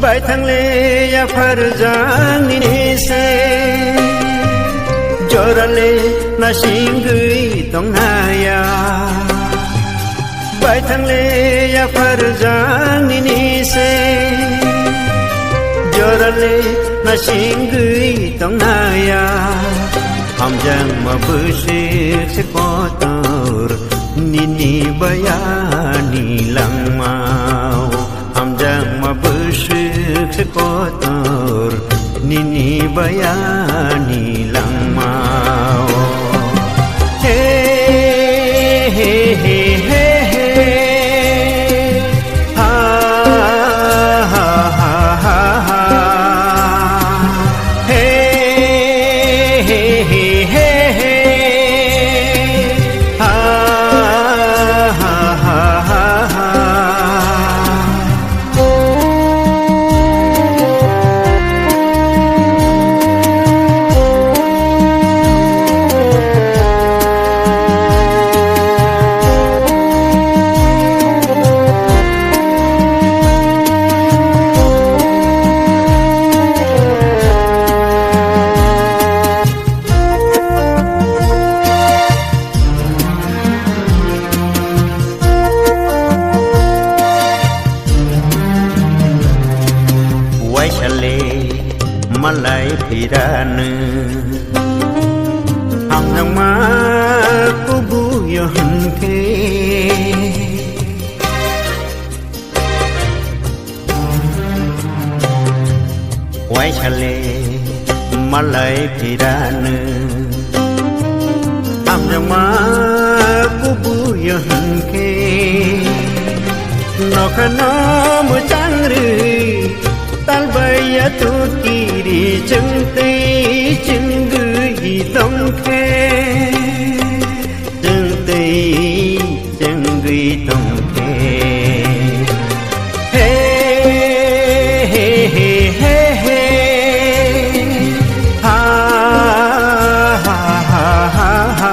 Bai thang le ya phar jang ni se Jora le na sing gui tong na ya Bai thang le ya phar jang ni se Jora le na sing gui tong na ya Ham jang ma bu se ko tor Nini bayani lang mau Ham jang ma bu se ko tor Nini bayani lang mau Hey hey hey hey hey Ha ha ha ha ha Hey hey hey hey hey Ha ha ha ha ha Malay pirana Ang nang makubuyon ke Wai chale malay pirana Ang nang makubuyon ke No kana mo changri Talbaya tu kiri jengte jenggui tongke Jengte jenggui tongke Hey hey hey hey hey Ha ha ha ha ha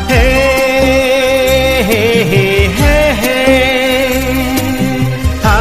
Hey hey hey hey hey Ha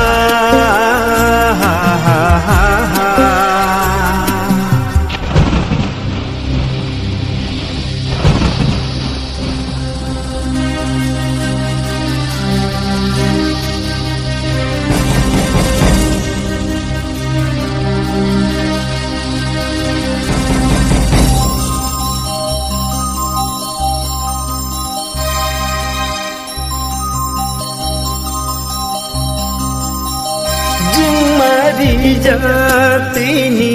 Di jatini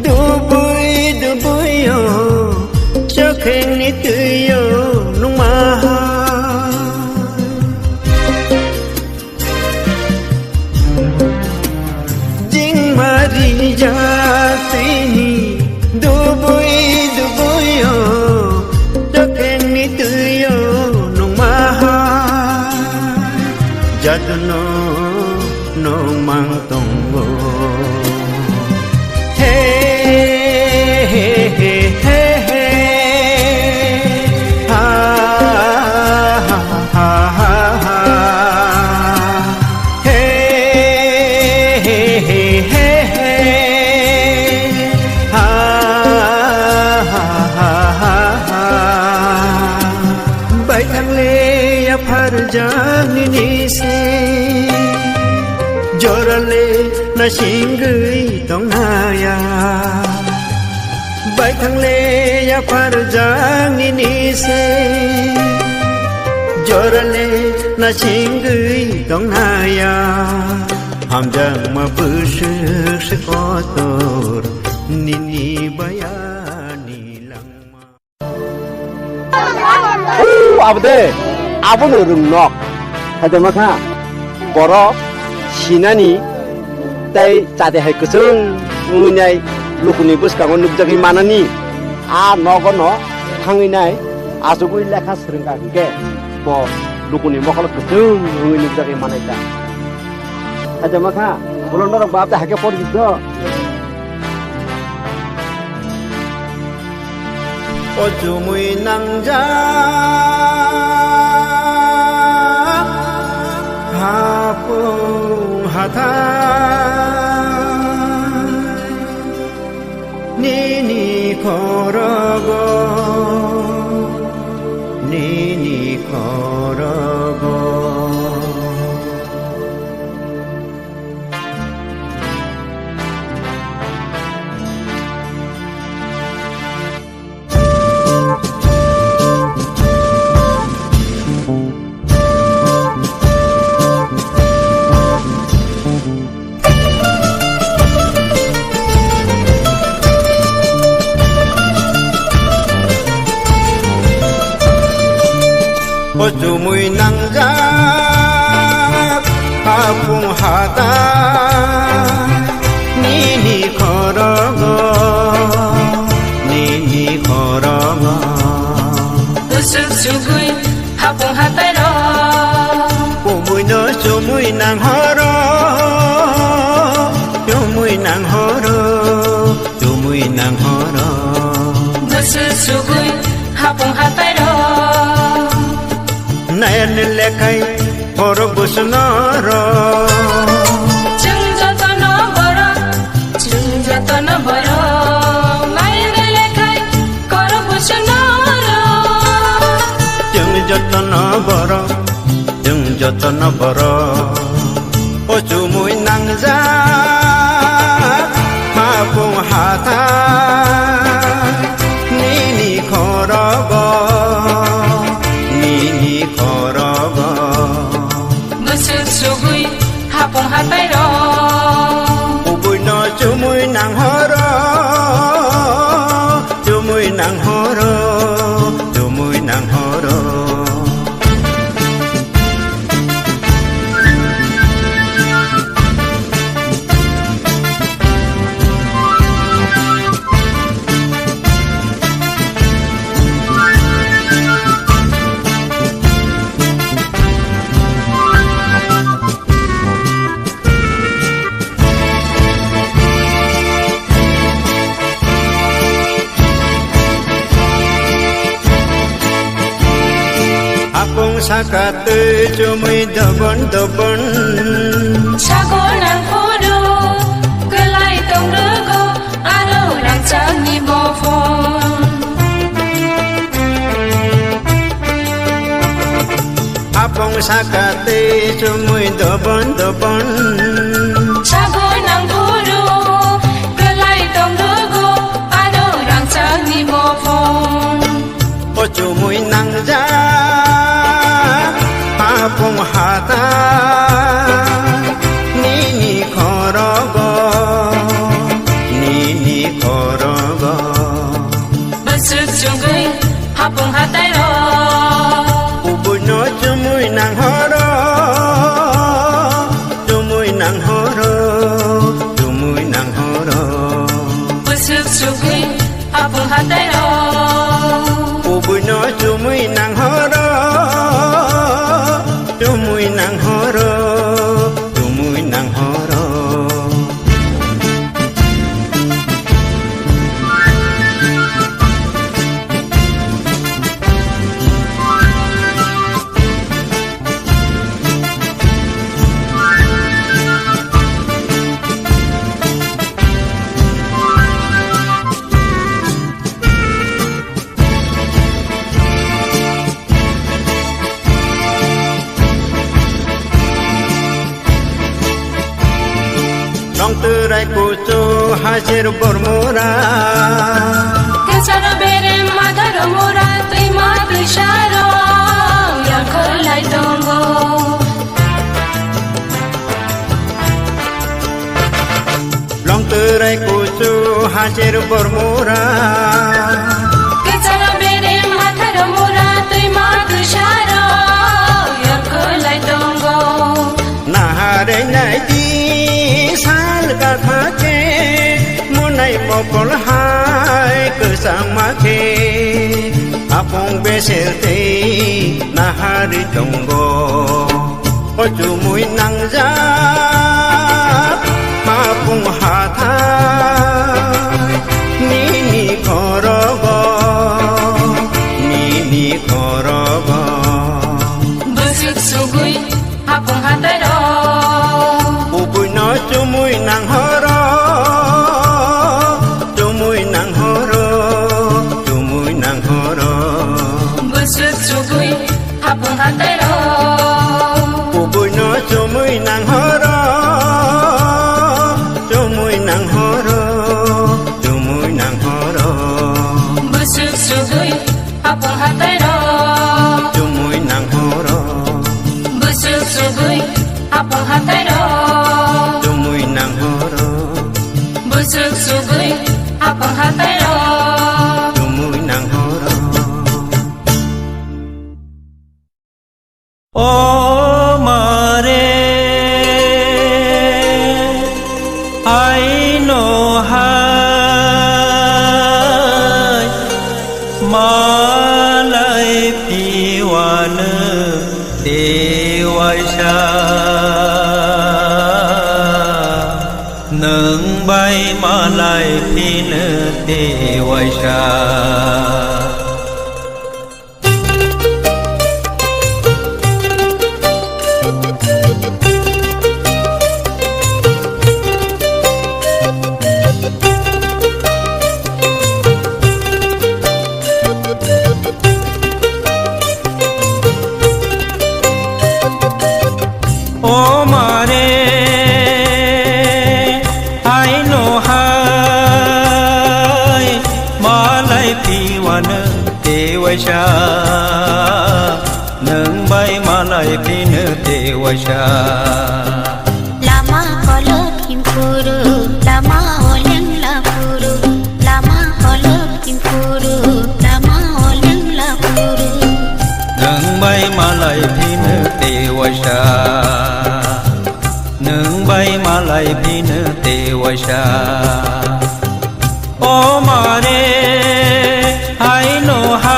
dubui dubui yo chakhen ni tuyo numa jing mari jatini dubui dubui yo chakhen ni tuyo numa jadno no mang tonggo Hey hey hey hey hey Ha ha ha ha ha Hey hey hey hey hey Ha ha ha ha ha Bai thang le ya phar jang ni se Jorale na singui tong na ya Bai thang le ya phar jang ni se Jorale na singui tong na ya Ham jang ma bu se ko tor Nini bayani lang ma Abde abon rum nok Hada maka Boro Sinani tai cate hai kusung ngunyai lukuni bus kangon nubjagi manani a nogono hanginai asugui lekha srengka ke bo lukuni mokol kusung ngui nubjagi manaita aja maka bolondor bab ta hake por giddo Ojumui nangja hapung 하타 니니 걸어고 니니 걸어고 어쭈무이 낭작 아풍하다 니니 걸어가 니니 걸어가 우스수구이 하풍하다로 꼬무이 너 쪼무이 낭허러 쪼무이 낭허러 쪼무이 낭허러 우스수구이 하풍하다로 나연을 내카이 걸어보시너러 증저떠 너버려 나연을 내카이 걸어보시너러 증저떠 너버러 어쭈무이 낭자 하풍하다 니니 걸어가 무스수구이 하풍하다로 우부이 너 쪼무이 낭허러 쪼무이 낭허러 쪼무이 낭허러 사카트 쪼무이 더번 차고난 포도 글라이 동르고 아로랑 짱니 보폰 아뽕 사카트 쪼무이 더번 차고난 포도 글라이 동르고 아로랑 짱니 보폰 쪼무이 낭자 하풍하다 니니 걸어가 니니 걸어가 무스수구이 하풍하다로 우부이 너 쪼무이 낭허러 쪼무이 낭허러 쪼무이 낭허러 무스수구이 하풍하다로 우부이 너 쪼무이 낭허러 쪼무이 낭허러 쪼무이 낭허러 렁뜨라이 꾸쭈 하시루 보르모라 괜찮아 베레 마다로 모라 뜨이 마드샤로 양콜라이 동고 렁뜨라이 꾸쭈 하시루 보르모라 괜찮아 베레 마다로 모라 뜨이 마드샤로 양콜라이 동고 나하레 나이디 살가 타게 모나이 모콜 하이 그 상마케 아뽕 베셀 때 나하리 동고 어쭈무이 낭자 마풍하다 니니 걸어가 니니 걸어가 무스수구이 하풍하다로 우부이 apung hatero Jumui nang horo busuk sugui apung hatero Jumui nang horo busuk sugui apung hatero Jumui nang horo O mare I know hai malai piwana dewaisa nâng bay malai pin dewaisa O mare I know hai malai piwana dewaisa nâng bay malai pin dewaisa Lama kolok kimpuru, lama oleng lapuru, lama kolok kimpuru, lama oleng lapuru. nâng bay malai pin dewaisa nâng bay malai pin dewaisa O mare I know hai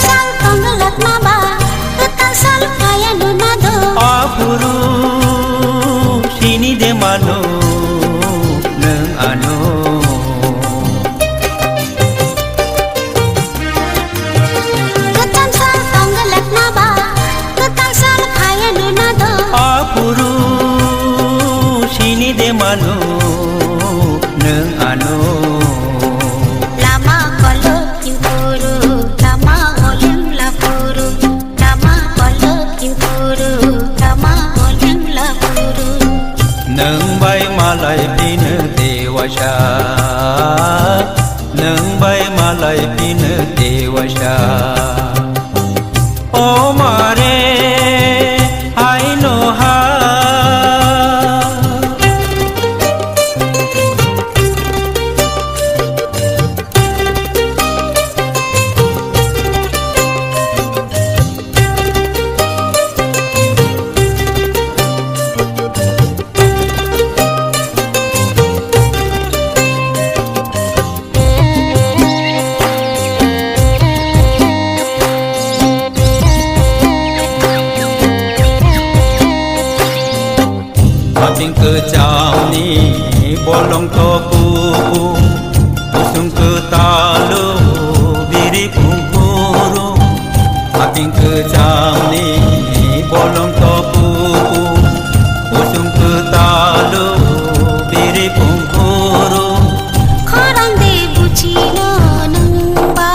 Sang panggalat maba, tutang sal kaya nunado. Apuru sini de mano neng ano Tutang sang panggalat maba, tutang sal kaya nunado. Apuru sini de mano neng ano Lama kolok kimpuru, lama oleng lapuru, lama kolok kimpuru, lama oleng lapuru. neng bay malai pin dewaisa neng bay malai pin dewaisa O mare I know how Abing ke jauh ni bolong topu usung ke talu biri pungkuru Abing ke jauh ni bolong topu usung ke talu biri pungkuru Karang de bucino nangba,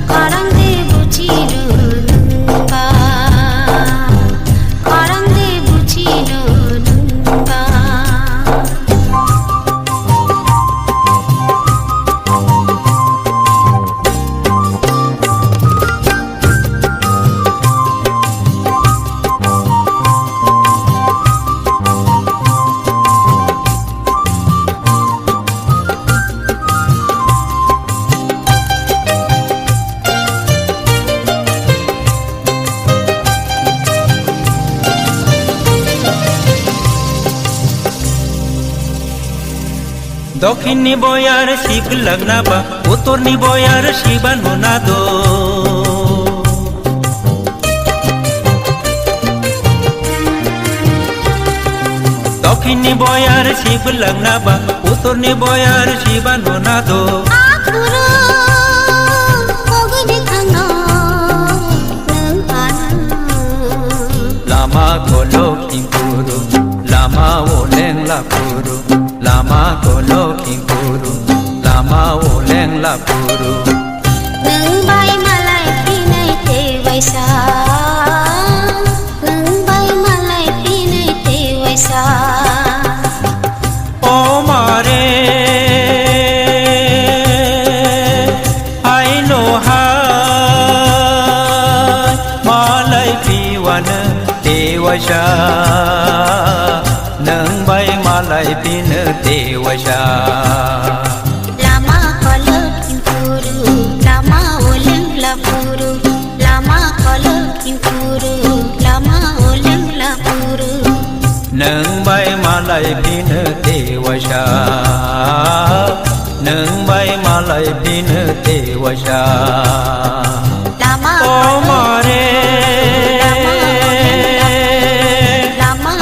karang de bucino nangba, karang de bucino nangba. দক্ষিণ নিবয়ার শিব লগ্নাবা উত্তর নিবয়ার শিবানুনাদ दक्षिणनि बयार शिब लांनाबा उत्तरनि बयार शिबा नुनादो आखुरु मगुनि खांनो नों आनो लामा लखिमपुरु लामा ओलें लापुरु लामा लखिमपुरु लामा ओलें लापुरु नों बाय मालाय फैनाय तेवैसा नों बाय मालाय फैनाय तेवैसा ओ मारे I know how मालाय फिवानो देवैसा नों बाय मालाय फिनो देवैसा लामा लखिमपुरु लामा ओलें लापुरु लामा लखिमपुरु लामा ओलें लापुरु नों बाय मालाय फिनो देवैसा नों बाय मालाय फिनो देवैसा लामा ओ मारे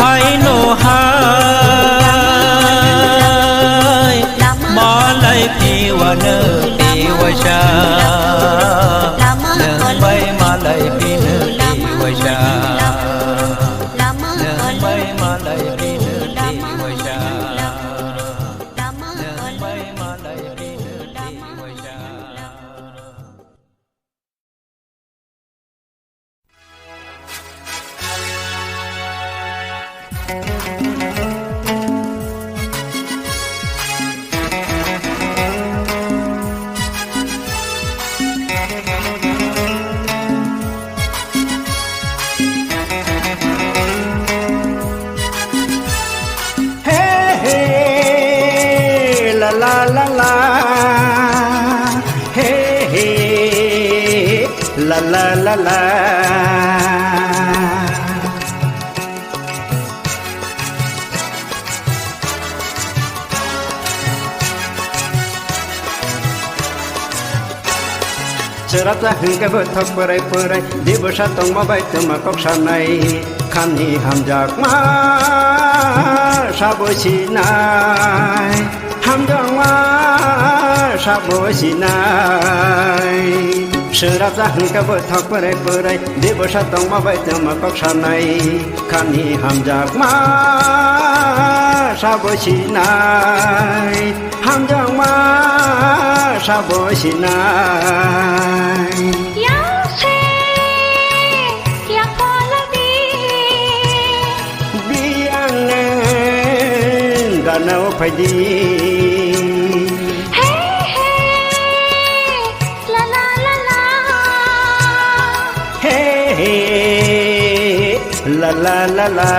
I know how मालाय फिवानो देवैसा नों बाय मालाय फिनो देवैसा नों बाय मालाय फिनो देवैसा नों बाय मालाय फिनो देवैसा la la la hey hey la la la la Cerata hingga betok perai-perai di bersatong mabai tema kok sanai kani hamjak ma sabo sinai hamjak ma sabo sinai Cerata hingga betok perai-perai di bersatong mabai tema kok sanai kani hamjak ma sabo sinai hamjak ma sabo sinai yang se yang palabi biangan ganau padi hey hey la la la la hey hey la la la la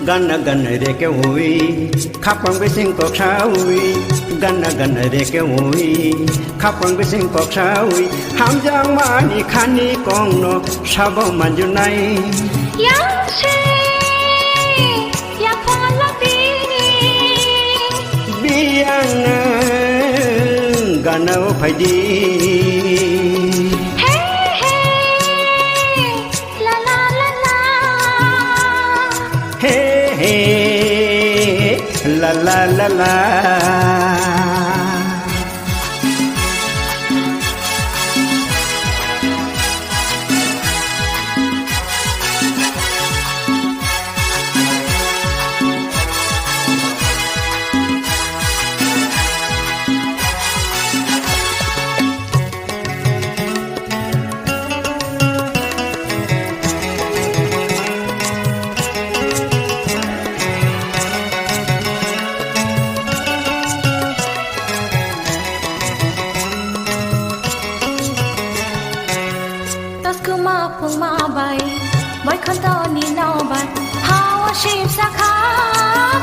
Gana gana reke hui khapang besing kok sawi gana gana reke hui khapang besing kok sawi hamjang mani khani kongno sabo manjunai yang se yang palabi biangan ganau padi hey hey la la la la hey hey la la la la phung ma bay boy khon to ni no ban how ship sa kha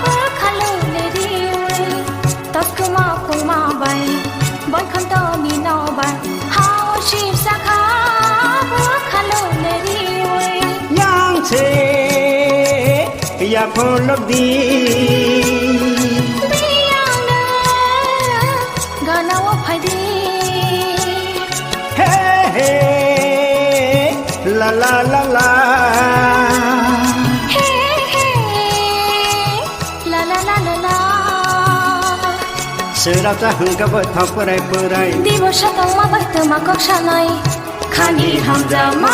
bur khalu ne ri tos kuma phung ma bay boy khon to ni no ban how ship sa kha bur khalu ne ri yang che ya phol lok di yang na ga na wa phai di hey la la la la la la la la la serap ta hung ka bot thap rai purai di bo sha tong ma bai tu ma kok sha nai khani ham ja ma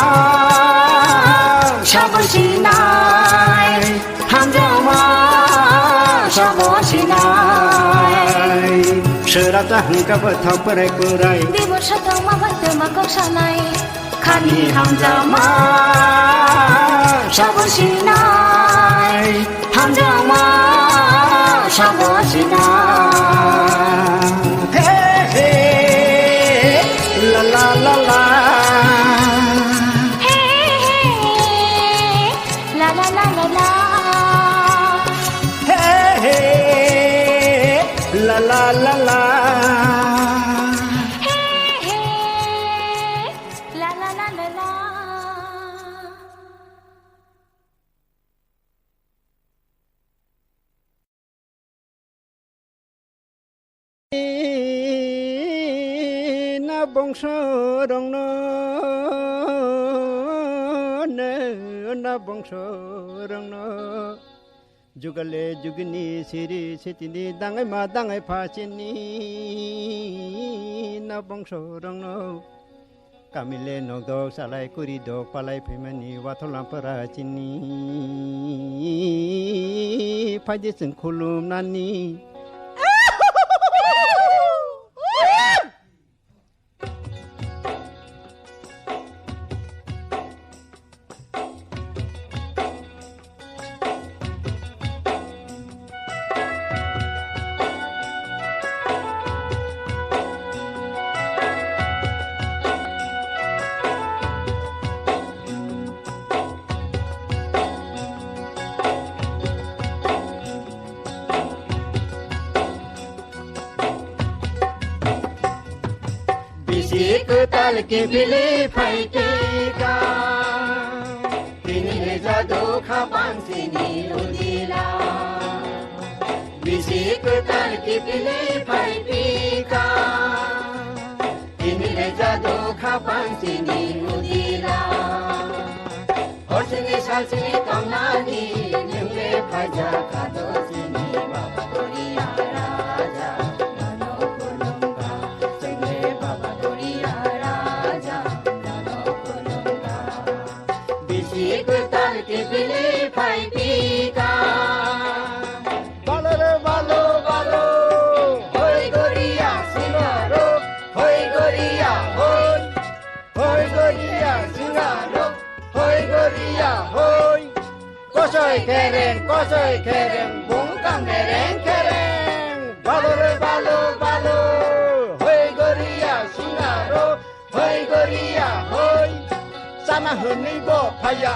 sha bo shi nai ham ja ma sha bo shi nai serap ta hung ka bot thap rai purai di bo sha tong ma bai tu ma kok sha nai khani ham ja ma sha bo shi nai ham ja ma sha bo shi nai hey hey la la la la la la la la la hey hey la la la la la la la la la na bongso rong no ne na bongso rong no jugale jugni siri sitini dangai ma dangai pha chini na bongso rong no kamile no do salai kuri do palai phimani watholam para chini phaji sing khulum nani tal ke bili phaitika tini le jado kha bang sini udila bisik tal ke bili phaitika tini le jado kha bang sini udila osini salsini kamani nimle phaja ka do sini baba koriya raja Kosoi kereng bungkang mereng kereng balore balo balo hoi goria singaro hoi goria hoi sana huni bo phaya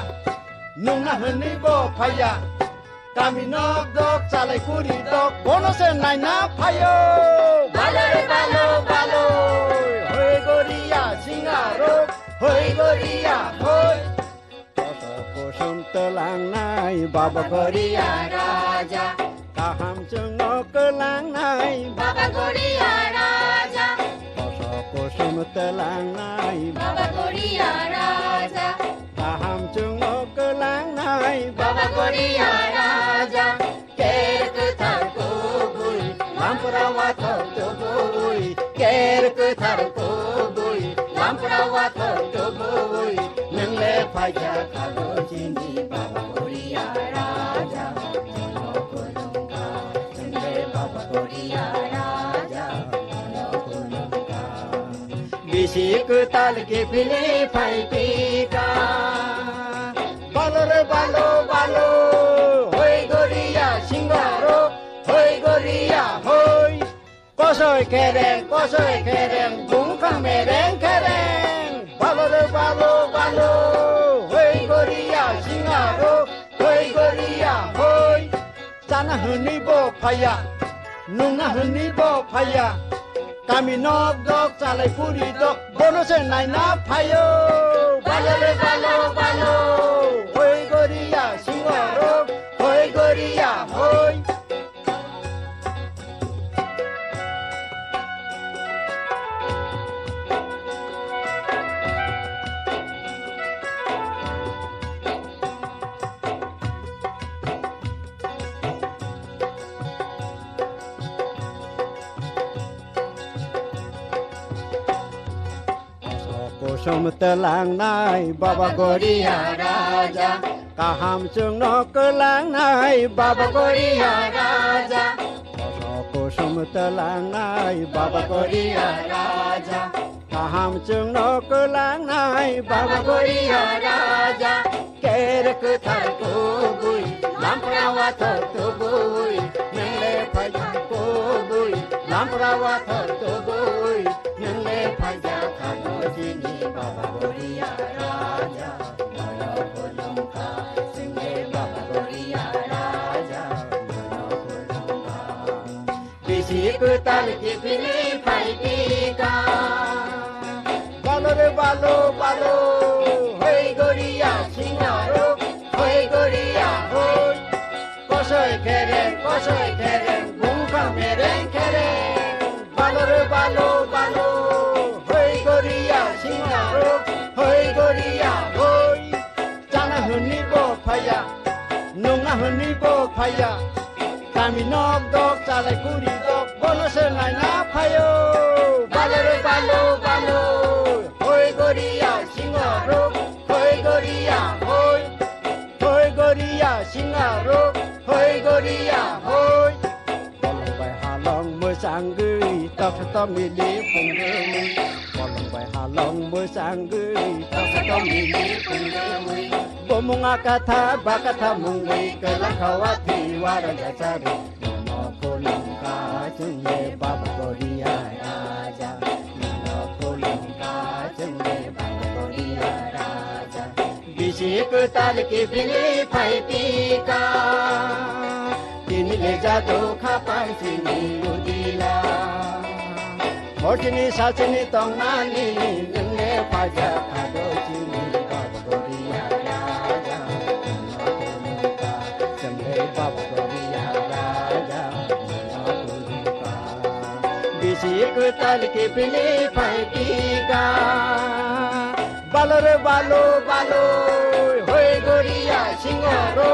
nungna huni bo phaya kami nok dok salai kuri dok bono se nai na phayo balore balo balo hoi goria singaro hoi goria hoi Kosong telang nai Baba Korea Raja Kaham cengok kelang nai Baba Korea Raja Kosong telang nai Baba Korea Raja Kaham cengok kelang nai Baba Korea Raja Ker ketar kubui Lampurawat tubui Ker ketar kubui Lampurawat tubui Nengle pajak kalau sini Baba Korea Raja Mono kulungka Nengle Baba Korea Raja Mono kulungka Bisik tal ke pili pai pika Balore balo balo Hoi Korea singaro Hoi Korea hoi Kosoi kereng bungkang mereng kereng Balore balo balo huni bo phaya nungna huni bo phaya kami nok dok salai puri dok bono se nai na phayo balo re balo balo hoi goria singaro hoi goria hoi Kusum telang nai Baba Goria Raja Kaham chung no kelang nai Baba Goria Raja Kusum telang nai Baba Goria Raja Kaham chung no kelang nai Baba Goria Raja Ker ke thar ko bui Lamprawa thar to bui Nele phaya ko bui Lamprawa thar to bui Nele phaya khano jini Baba Goria Raja Mano Kolumka Singhe Baba Goria Raja Mano Kolumka Bisi kutal ki pili phai tika Balo re balo balo Hoi Goria Singaro Hoi Goria Hoi Kosoi keren Bungka mereng keren Balo re balo balo Hoi Goria Singaro Hoi Goria Hoi Jana huni bo phaya Nunga huni bo phaya Kami nok dok salai kuri dok Bono se nai na phayo Balo re balo balo Hoi Goria Singaro Hoi Goria Hoi Hoi Goria Singaro Hoi Goria Hoi Bolong bai halong mưa sang gửi Tóc sẽ tóc mi lý phùng gơ mui Bolong bai halong mưa sang gửi Tóc sẽ tóc mi lý phùng gơ mui Bomong akatha bakatha mungwi Kelang kawati warga cari Nono kolongka Jengye Baba Goria Raja Nono kolongka Jengye Baba Goria Raja Bisi kutal ki pili phai tika Tini le jado khapai sini udila Motini sasini tong nani Nene paja kado sini Baba Goria Raja Nono kolongka Jengye Baba Goria Raja Nono kolongka Bisi kutal ki pili phai tika Balo re balo balo Hoi Goria Singaro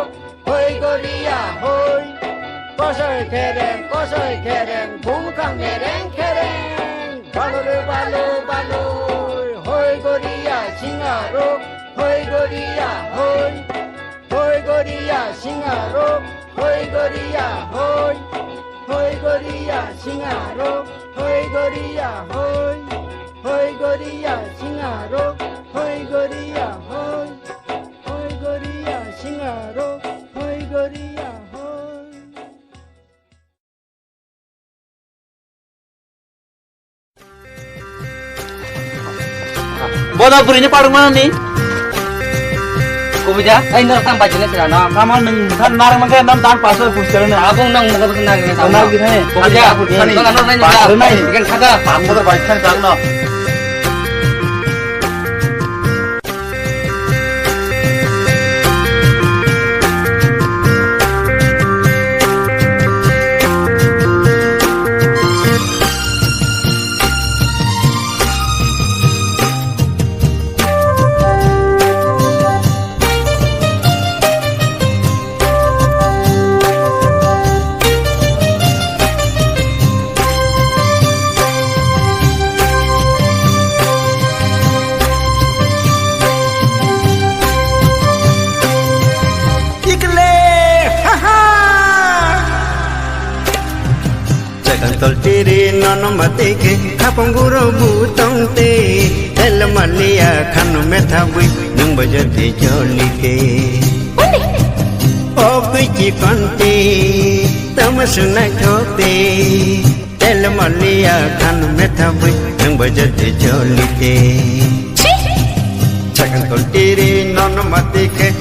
Hoi Goria Hoi Kosoi keren Bungkang mereng keren Balo re balo balo Hoi Goria Singaro Hoi Goria Hoi Hoi Goria Singaro Hoi Goria Hoi Hoi Goria Singaro Hoi Goria Hoi Hoi Goria Singaro Hoi Goria Hoi Hoi Goria Singaro Hoi Goria Hoi Bodoh burinya parung mana nih? Kubuja, ay nang bajanya sila na. Sama neng kan narang mangke nan tan paso pustaran na. Abong nang mga kena gini tahu. Nang gini. Kubuja, nang ano na niya. Renai. Ikan kada. Pamu to baik kan sang no. Tol tiri nono matike kapong guru butong te el malia khanu methawi nung bajar te jolike o kichi konte tamasuna khote el malia khanu methawi nung bajar te jolike chakan tol tiri nono matike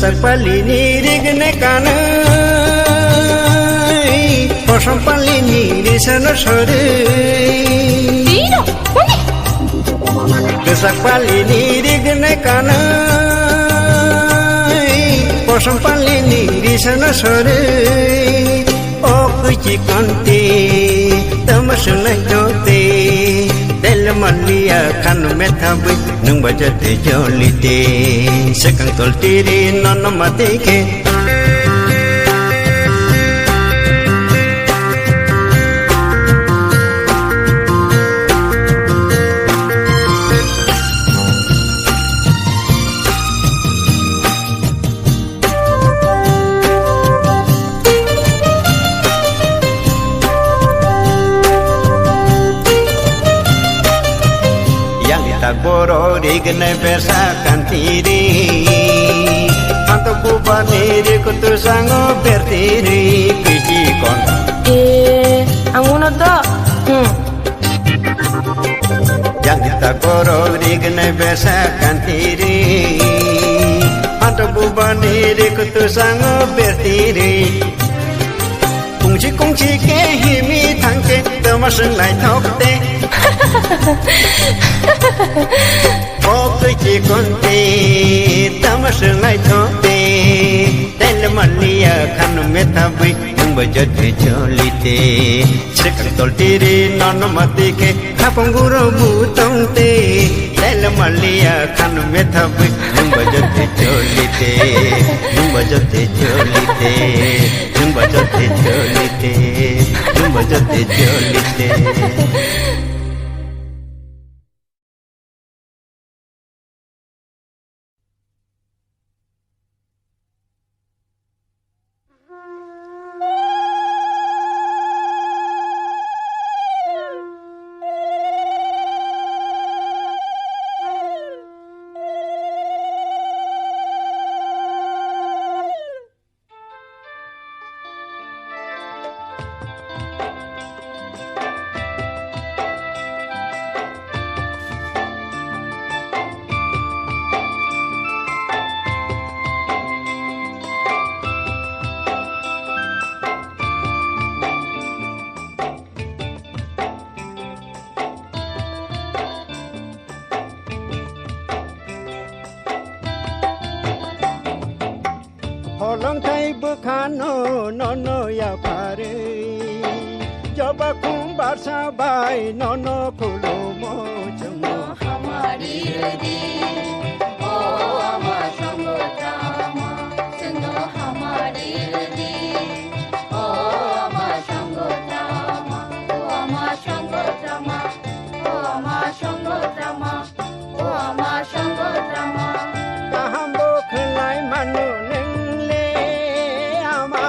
Besak palini rigne kanai Posong palini di sana sore Dino, uni. Besak palini rigne kanai Posong palini di sana sore Oh kuci konti Tamasuna jote Del malia kanu metabi Nung baca te jolite Sekang tol tiri nono matike Boro rigne besakan tiri Anto kubani rikutu sango bertiri Kijikon Anguna to. Yang kita boro rigne besakan tiri Anto kubani rikutu sango bertiri Kungci ke himi tangke Temaseng lai tokte Oh kuci konti Tamaseng lai tokte Del malia kanu metabi Nung bajat jolite Sekang tol tiri nono matike Kapong guru butong te Del malia kanu metabi Nung bajat jolite Nung bajat jolite Nung bajat jolite Nung bajat jolite Holong thai bukhano nono ya pare Joba kumbar sabai nono kulumo jemo Hamari redi. Oh ama sango drama. Sendo hamari redi. Oh ama sango drama. Oh ama sango drama. Oh ama sango drama. Oh ama sango drama. Kahambo khlai manu nengle ama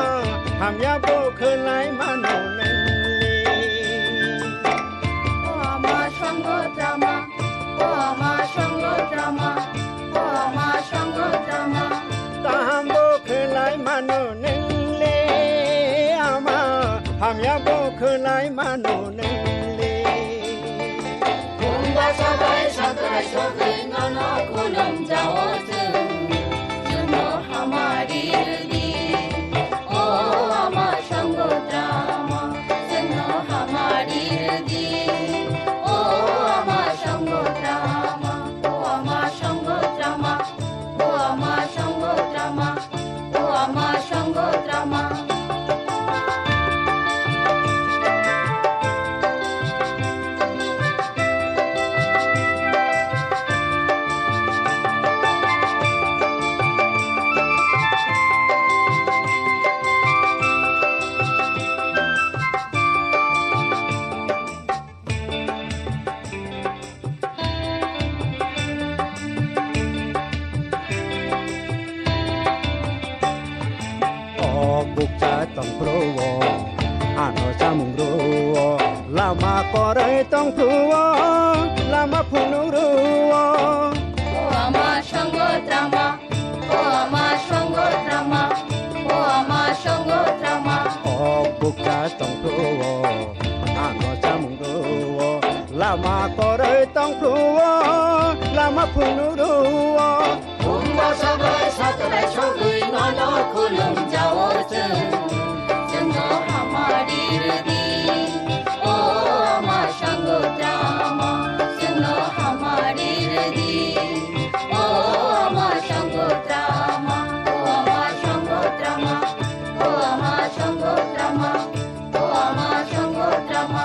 hamya bo khlai manu nengle Oh ama sango drama. Oh ama sango drama. Oh ama sango drama. Kahambo khlai manu nengle ama hamya bo khlai manu nengle Kumba sabai sakai sakai nono kulum jawatu. Juno hamari redi. Oh ama sango drama. Juno hamari redi. Oh ama sango drama. Oh ama sango drama. Oh ama sango drama. Oh ama sango drama. Bukta tong prowo ano samung ruwo lama kore tong prowo lama punung ruwo Oh ama sango drama. Oh ama sango drama. Oh ama sango drama. bukta tong prowo ano samung ruwo lama kore tong prowo lama punung ruwo Ama sabai satrai sogui nono kulum jawo Jengno hamari rudi O ama shango drama Jengno hamari rudi O ama shango drama O ama shango drama O ama shango drama O ama shango drama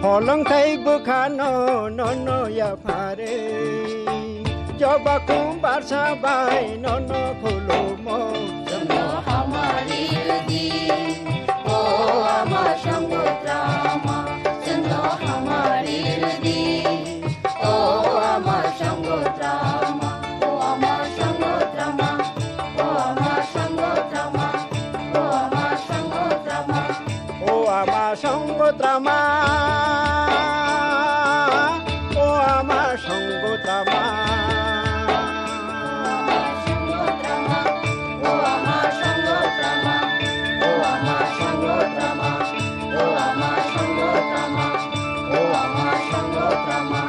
Holong thai bukhano nono ya phare Joba kumbar sabai nono khulumo Jengno hamari rudi O ama shango drama Jengno hamari rudi O ama shango drama O ama shango drama O ama shango drama O ama shango drama O ama shango drama O ama shango drama O ama shango drama O ama shango drama O ama shango drama O ama shango drama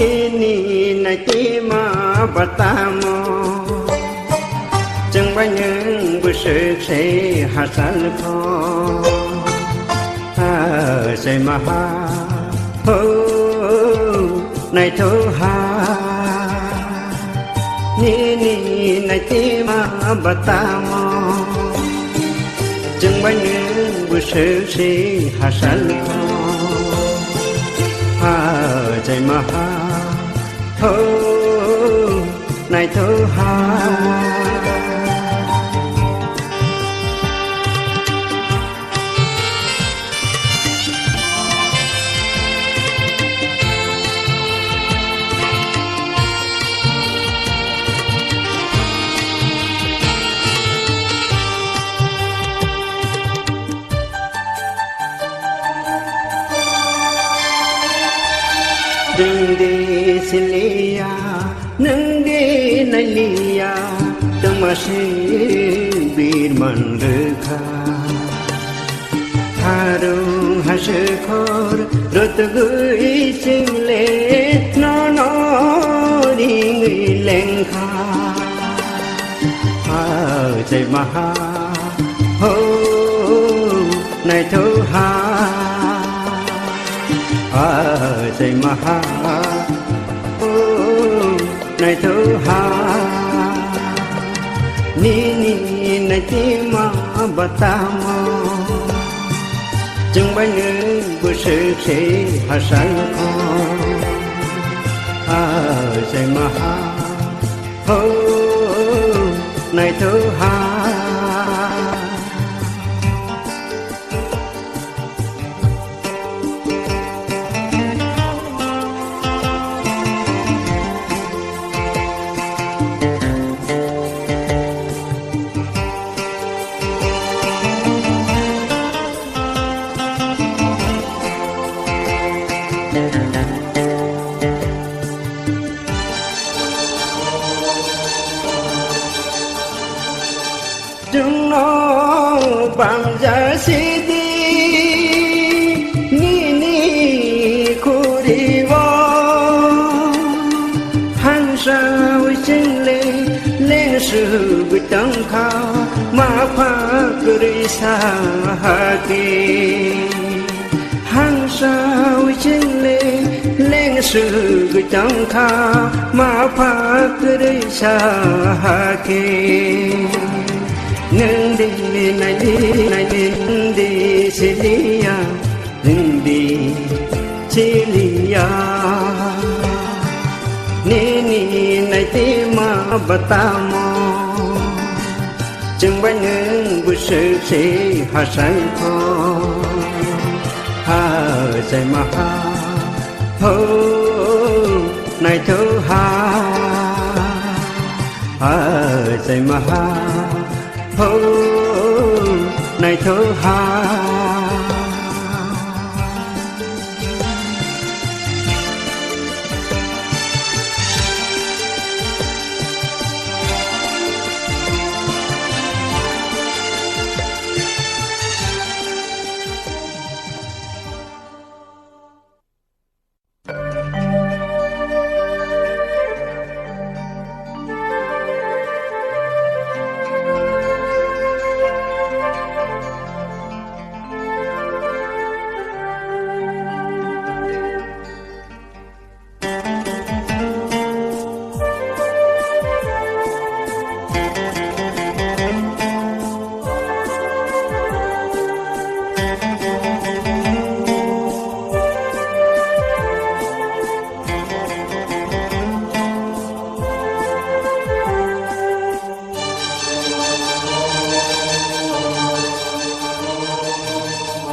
Ini nai ma batamo Chẳng bao những bữa sự sẽ hạ sản kho Sẽ mà ha Này thơ ha Ni nai ma batamo Chẳng bao những bữa sự sẽ hạ sản kho Sẽ mà ha Này thơ ha Đừng đi xin lia nâng đi nai lia đừng mà xin bị mặn rơi kha harung hashe khor rot gui sing le no đi người lên kha chạy mà ha này thơ ha chạy mà ha này thơ ha ni này tim mà batamo chừng bao nhiêu bữa sự sẽ hạ sản con ใจมาหาโอ้ในเธอหาChúng nó bằng giá sĩ đi ni khu đi vô hàng sao chân lên sự bị tăng khao mà phá cười xa hà kỳ hàng sao chân lên sự bị tăng khao mà phá cười xa hà kỳ nâng đi này đi Celia nâng đi Celia ni này ti mà batamo chừng bao những buổi sự sĩ hà sáng thọ hàใจมาหาโอ้ในเธอหาใจมาหาnày thơ hà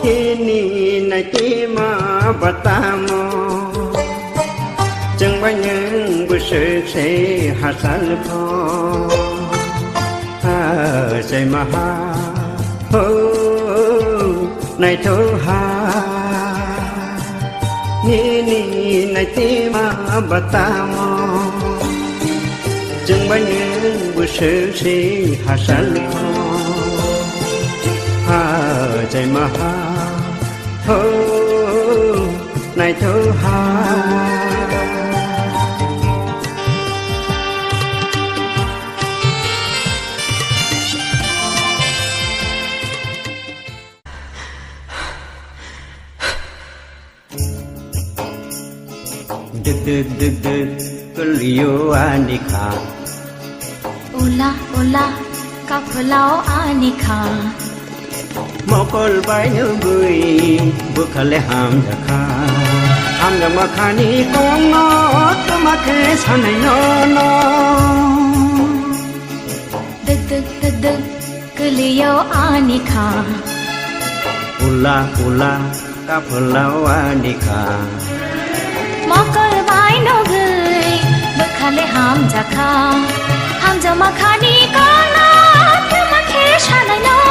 ini này ti mà batamo chẳng bao những buổi sự sẽ hạ sản phoใจมาหาnày thơ hà ni này ti mà batamo chẳng bao những buổi sự sẽ hạ sản phoใจมาหาnày thơ hàดึกก็เลี้ยวอันนี้ขาโอลากับเราอันนี้ขาMokol bay như người bước khale ham ra mà khani con nó to mà khe san này nóดึกcứ liêu ani kha ula ka phalaw ani kha mokol bay no gui bước khale ham ra mà khani con nó to mà khe san này nó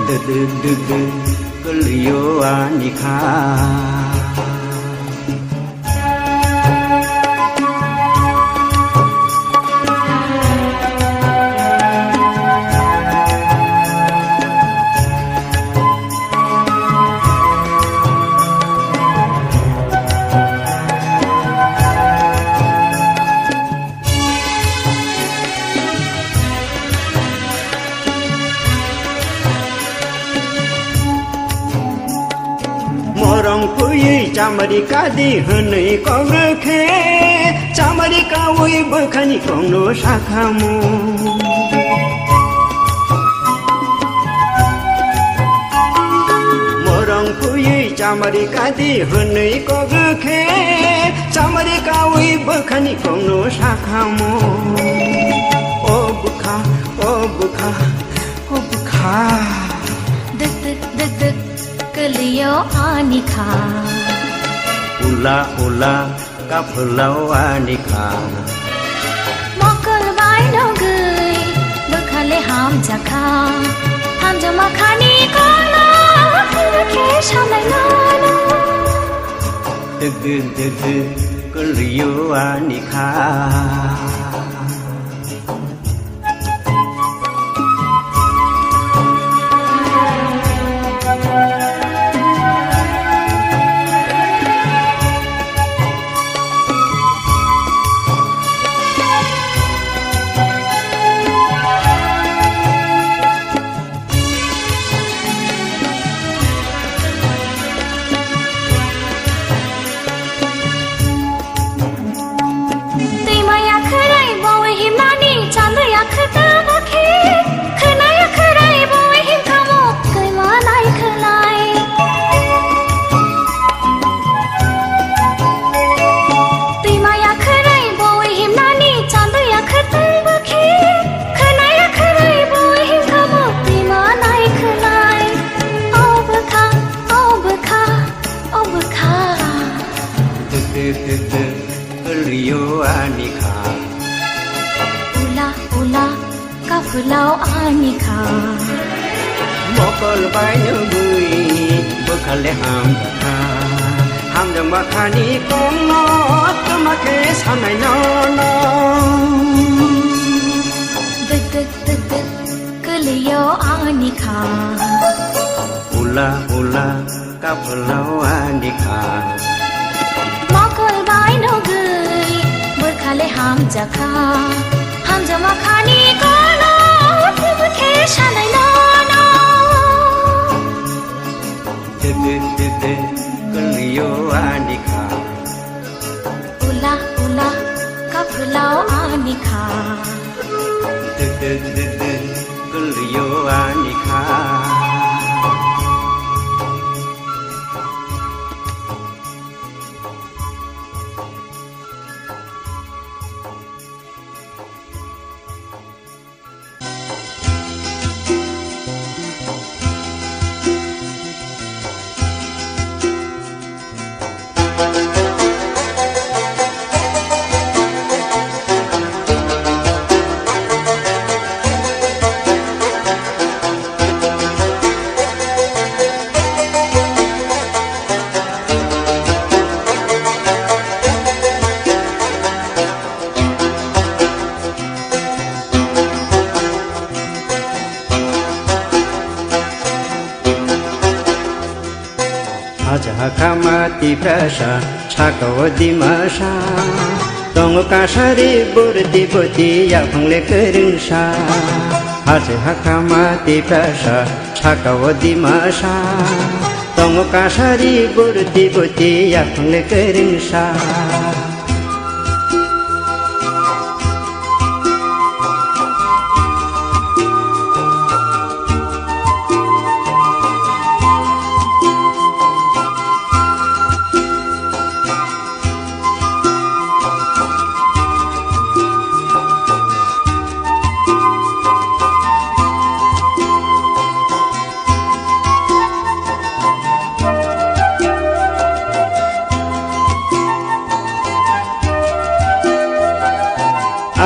ดึกก็เลี้ยวอันนี้ค่ะ rong pui Chamarica đi hơn này có rơ khé Chamarica ui bơ khani con nó sa khamu Mo rong pui Chamarica đi hơn này có rơ khé चामरे कावै बखानी कौनो शाखामो ओ बुखा ओ बुखा ओ बुखा Duk duk duk duk keliyo anika Ula ula kapulau anika Mokol bai no gui Bukhale ham jaka Ham jama khani kola Ke shamai nana Duk duk duk duk keliyo anika Keliyo anika Ula ula kapulau anika Mokol bai no gui Bukhale ham jaka Ham jama khani kono Tamake sanai nono Duk duk duk duk keliyo anika Ula ula kapulau anika Mokol bai no gui Bukhale ham jaka Ham jama khani kono Tamake sanai nana Dede dede keliyo anika Ula ula kapulau anika Dede dede keliyo anika Kamati prasha chakawadi masha Tongo kasari burdi boti yapangle keringsha Haja hakamati prasha chakawadi masha Tongo kasari burdi boti yapangle keringsha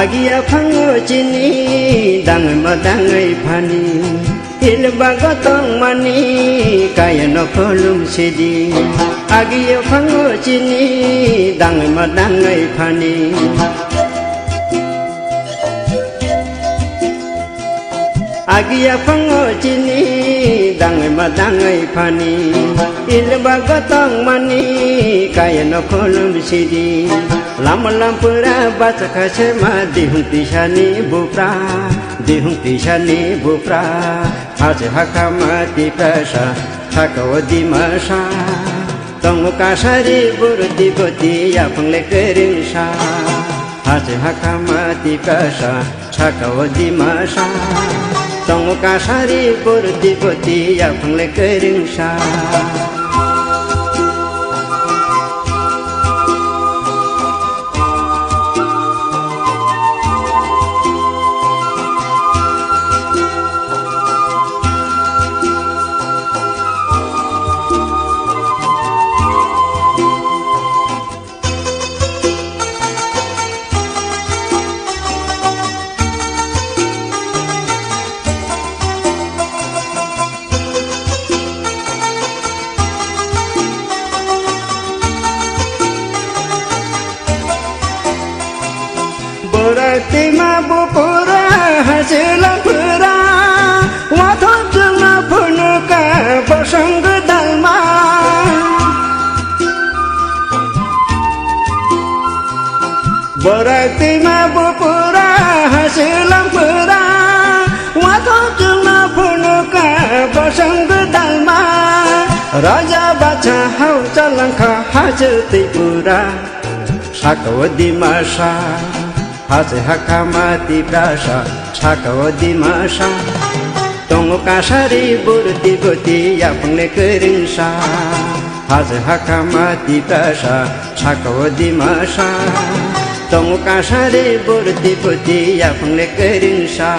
Agia phango chini dang ma dangai phani ilba gotong mani kaya no kolum sidi Agia phango chini dang ma dangai phani Agia phango chini dang ma dangai phani ilba gotong mani kaya no kolum sidi Lama lampura baca kasema dihung tishani bupra Haja hakamati prasha chakawadi masha Tongo kasari burdi boti yapangle keringsha Haja hakamati prasha chakawadi masha Tongo kasari burdi boti yapangle keringsha tima bupura hasilan pura wathon juna phunuka basang dalma tima bupura hasilan pura wathon juna phunuka basang dalma raja bacha hau jalangkha hajati pura Sakawadi masa Hase hakamati prasa Sakawadi masa Tongo kasari burti buti Yapungne keringsa Hase hakamati prasa Sakawadi masa Tongo kasari burti buti Yapungne keringsa